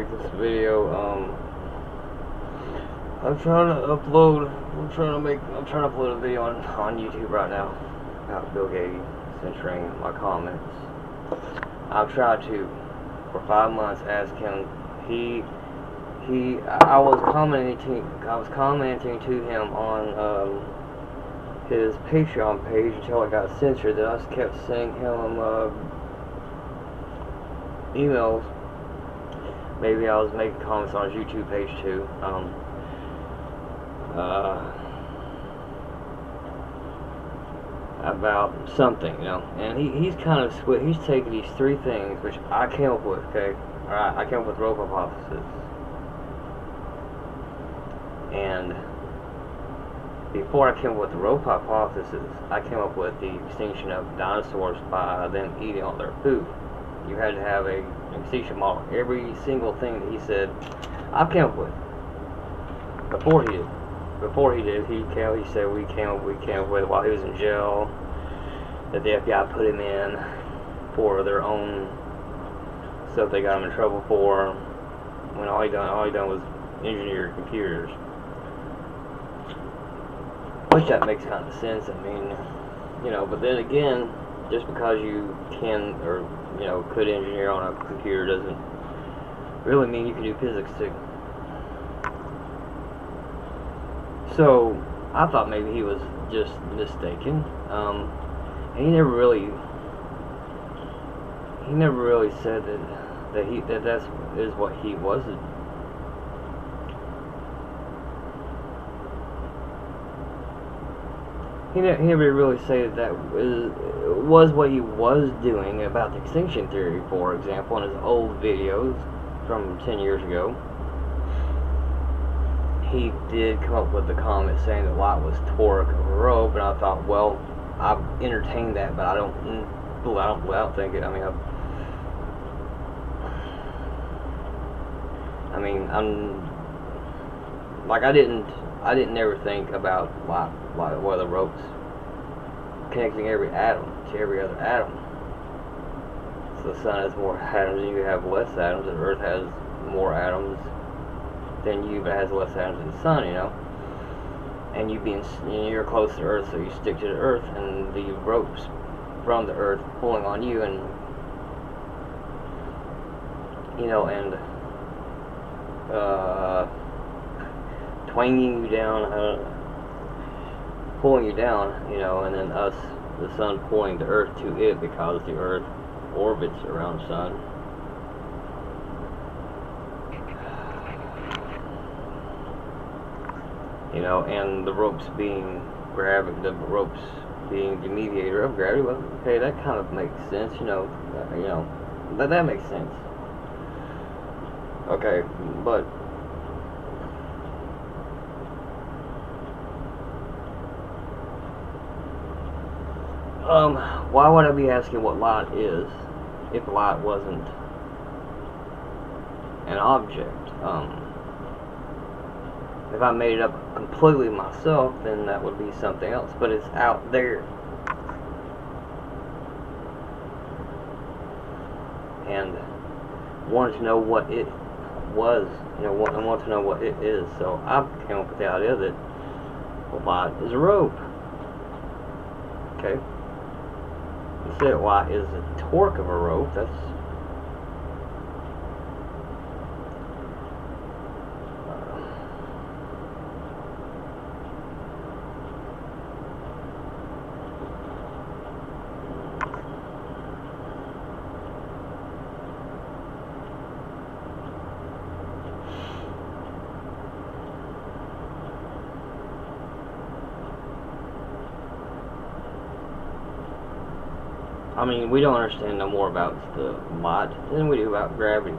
make this video. I'm trying to upload a video on YouTube right now about Bill Gaede censoring my comments. I've tried to for 5 months ask him. I was commenting to him on his Patreon page until I got censored. Then I just kept sending him emails. Maybe I was making comments on his YouTube page too. About something, you know, and he's kind of he's taking these 3 things which I came up with. Okay, all right, I came up with rope hypothesis, and before I came up with the rope hypothesis, I came up with the extinction of dinosaurs by them eating all their food. You had to have an extinction model. Every single thing that he said, I came up with before he did. He said we came up with it while he was in jail, that the FBI put him in for their own stuff they got him in trouble for, when all he done was engineer computers. Which that makes kind of sense. I mean, you know, but then again, just because you can or could engineer on a computer doesn't really mean you can do physics too. So I thought maybe he was just mistaken. And he never really said that is what he was. He never really said that was what he was doing about the extinction theory, for example, in his old videos from 10 years ago. He did come up with the comment saying that light was torque of a rope, and I thought, well, I've entertained that, but I don't think it. I didn't ever think about why the ropes connecting every atom to every other atom. So the sun has more atoms and you have less atoms, and Earth has more atoms than you, but has less atoms than the sun, you know. And you're close to Earth, so you stick to the Earth, and the ropes from the Earth pulling on you, and twanging you down, pulling you down, and then the sun pulling the Earth to it, because the Earth orbits around the sun. And the ropes being the mediator of gravity. Well, okay, that kind of makes sense, that makes sense. Okay, but why would I be asking what light is if light wasn't an object? If I made it up completely myself, then that would be something else, but it's out there. And wanted to know what it was, I want to know what it is, so I came up with the idea that light is a rope. Okay. Instead, light is the torque of a rope. That's we don't understand no more about the light than we do about gravity.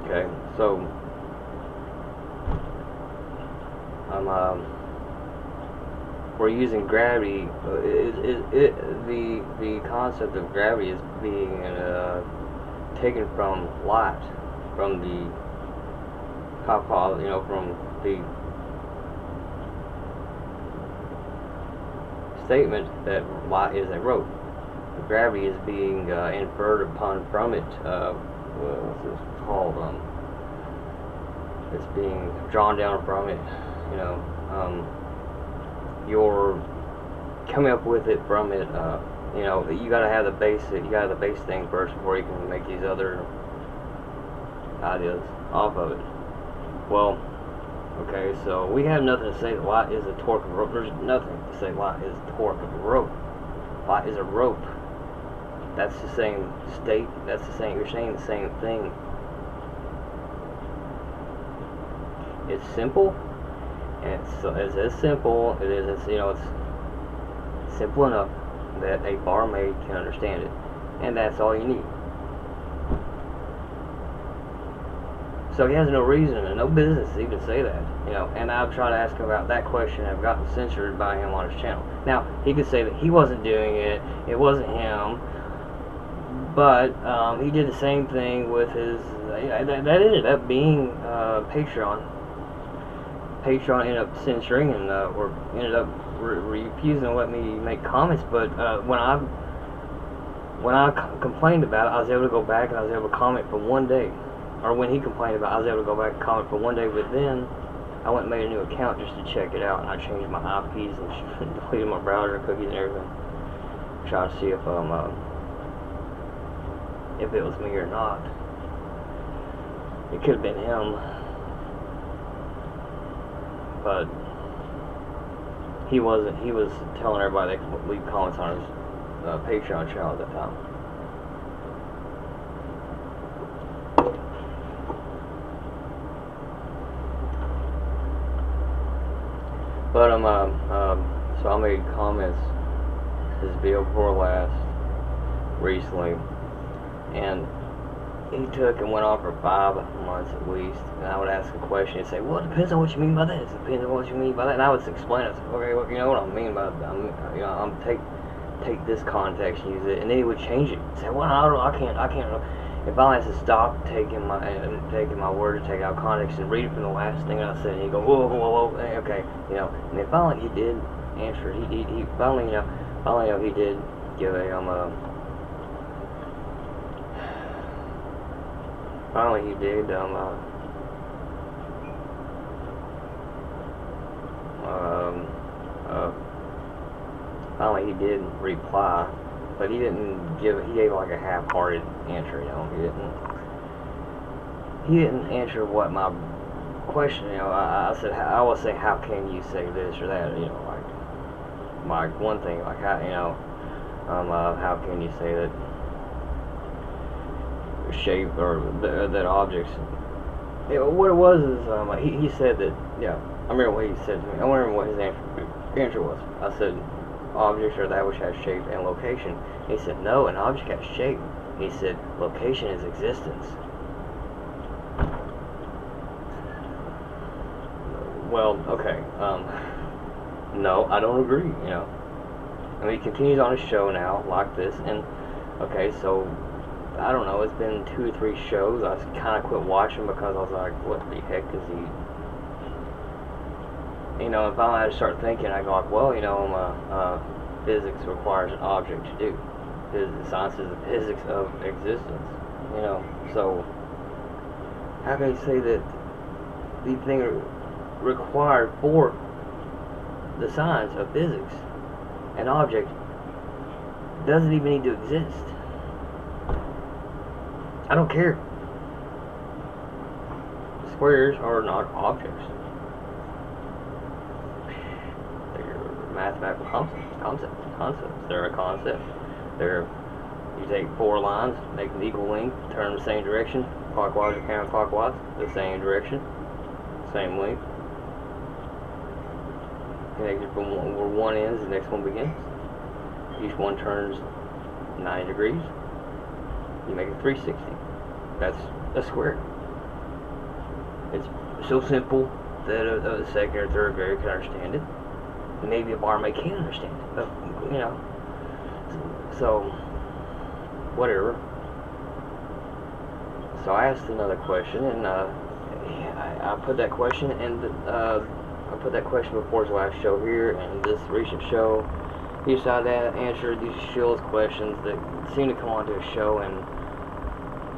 Okay, so we're using gravity. The concept of gravity is being taken from light, from the from the statement that light is a rope. Gravity is being inferred upon from it what's this called? It's being drawn down from it. You know, you're coming up with it from it. You know, you gotta have the base. You gotta have the base thing first before you can make these other ideas off of it. Well, okay, so we have nothing to say that light is a torque of a rope. There's nothing to say light is a torque of a rope. Light is a rope. That's the same state. That's the same. You're saying the same thing. It's simple, and it's as simple. It is. It's, you know, it's simple enough that a barmaid can understand it, and that's all you need. So he has no reason and no business to even say that, you know. And I've tried to ask him about that question. I've gotten censored by him on his channel. Now he could say that he wasn't doing it. It wasn't him. But he did the same thing with his. That ended up being Patreon. Patreon ended up censoring and or ended up refusing to let me make comments. But when I complained about it, I was able to go back and I was able to comment for one day. Or when he complained about it, I was able to go back and comment for one day. But then I went and made a new account just to check it out, and I changed my IPs and deleted my browser cookies and everything. Try to see if it was me or not. It could have been him, but he wasn't. He was telling everybody they could leave comments on his Patreon channel at that time. But so I made comments his video before last recently, and he took and went on for 5 months at least. And I would ask a question and say, "Well, it depends on what you mean by this. It depends on what you mean by that." And I would explain it. Okay, well, you know what I mean by that. You know, I'm take this context and use it, and then he would change it. Say, "Well, I can't." If I had to stop taking my words, take out context, and read it from the last thing I said, and he'd go, whoa, okay, you know. And then finally he did answer. He finally, you know, he did give a finally he did finally he did reply. But he didn't give it. He gave like a half-hearted answer, you know. He didn't answer what my question. You know, I said, I was saying, how can you say this or that? You know, like one thing, like how, you know, how can you say that shape or that objects? You know, what it was is he said that. Yeah, I remember what he said to me. I remember what his answer was. I said, objects are that which has shape and location. He said, no, an object has shape. He said, location is existence. Well, okay, no, I don't agree, you know. I mean, he continues on his show now, like this, and, okay, so, I don't know, it's been 2 or 3 shows. I kind of quit watching because I was like, what the heck is he... You know, and finally I had to start thinking. I go like, well, you know, physics requires an object to do. Science is the physics of existence. You know, so how can you say that the thing required for the science of physics, an object, doesn't even need to exist? I don't care. Squares are not objects. Mathematical concepts. They're a concept. You take 4 lines, make them equal length, turn them the same direction, clockwise or counterclockwise, the same direction, same length. Connected from where one ends, the next one begins. Each one turns 90 degrees. You make it 360. That's a square. It's so simple that a second or third grader can understand it. Maybe a barmaid can understand it, but, you know, so, whatever. So I asked another question, and I put that question, and I put that question before his last show here, and this recent show, he decided to answer these shills questions that seem to come onto his show, and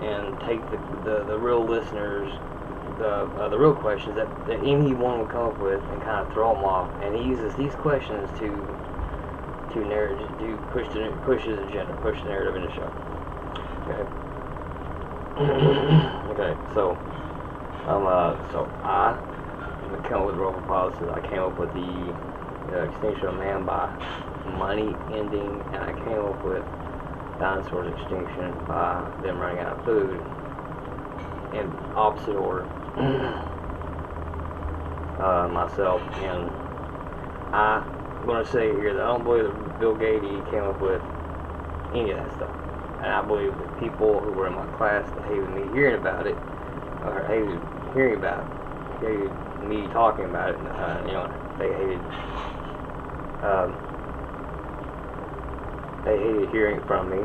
and take the real listeners, the real questions that anyone would come up with, and kind of throw them off. And he uses these questions to push his agenda, push the narrative in the show. Okay. Okay. So I came up with rope hypothesis. I came up with the extinction of man by money ending, and I came up with dinosaurs extinction by them running out of food in opposite order. Myself, and I'm going to say here that I don't believe that Bill Gaede came up with any of that stuff, and I believe that people who were in my class that hated me hearing about it, or hated hearing about it, hated me talking about it, they hated hearing it from me.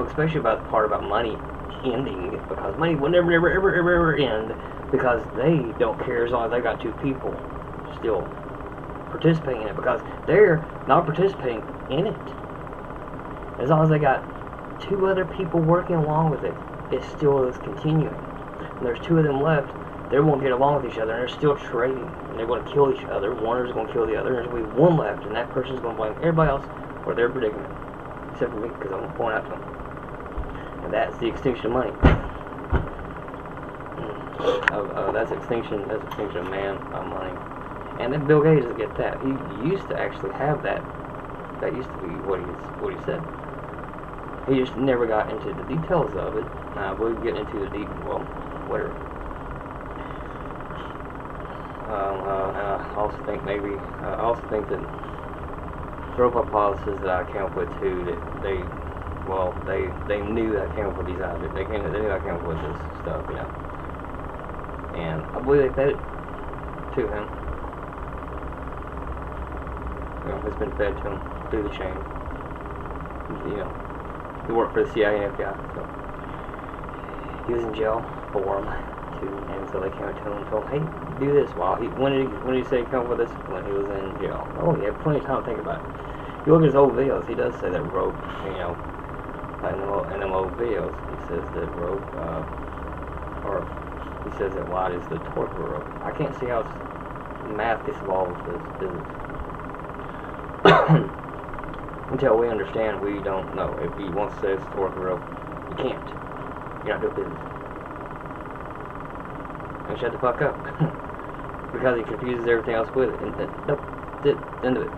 Especially about the part about money ending, because money will never ever end, because they don't care as long as they got two people still participating in it, because they're not participating in it. As long as they got two other people working along with it, it still is continuing. And there's two of them left, they won't get along with each other, and they're still trading, and they're going to kill each other. One is going to kill the other, and there's going to be one left, and that person's going to blame everybody else for their predicament, except for me, because I'm going to point out to them. And that's the extinction of money. That's extinction of man by money. And then Bill Gates doesn't get that. He used to actually have that. That used to be what he said. He just never got into the details of it. We'll get into the whatever. I also think that rope hypothesis that I came up with too, that they knew that I came up with these ideas. They knew I came up with this stuff, and I believe they fed it to him. It's been fed to him through the chain. He worked for the CIA and FBI, so he was in jail for them too, and so they came to him and told him, "Hey, do this." When did he say he came up with this? When he was in jail. Oh, he had plenty of time to think about it. You look at his old videos, he does say that rope, in them old videos, he says that rope, or he says that light is the torque of a rope. I can't see how math gets involved with this physics. Until we understand, we don't know. If he wants to say it's the torque of a rope, you can't. You're not doing business. And shut the fuck up. Because he confuses everything else with it. And nope, end of it.